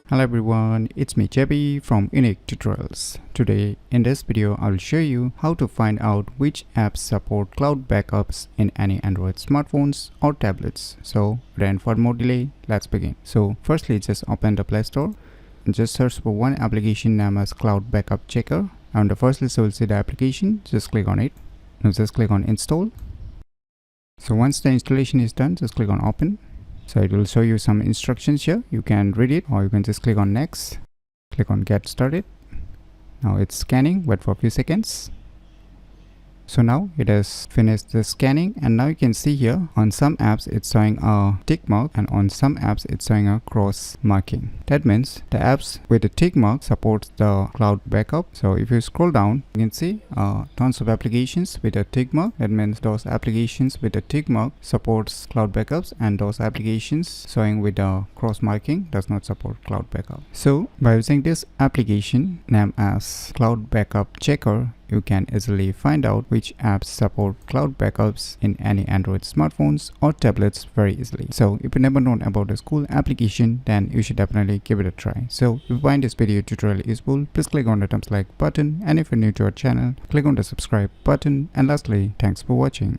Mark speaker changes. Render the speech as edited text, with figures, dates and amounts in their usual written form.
Speaker 1: Hello everyone, it's me JB from UniqueTutorials. Today in this video I'll show you how to find out which apps support cloud backups in any Android smartphones or tablets. So without further more delay, let's begin. So firstly, just open the Play Store and just search for one application named as Cloud Backup Checker. On the first list you will see the application, just click on it. Now just click on install. So once the installation is done, just click on open. So it will show you some instructions here. You can read it or you can just click on next. Click on get started. Now it's scanning, wait for a few seconds. So now it has finished the scanning, and now you can see here on some apps it's showing a tick mark and on some apps it's showing a cross marking. That means the apps with the tick mark supports the cloud backup. So if you scroll down, you can see tons of applications with a tick mark. That means those applications with a tick mark supports cloud backups, and those applications showing with a cross marking does not support cloud backup. So by using this application named as Cloud Backup Checker, you can easily find out which apps support cloud backups in any Android smartphones or tablets very easily. So if you never known about this cool application, then you should definitely give it a try. So if you find this video tutorial useful, please click on the thumbs like button, and if you're new to our channel, click on the subscribe button, and lastly, thanks for watching.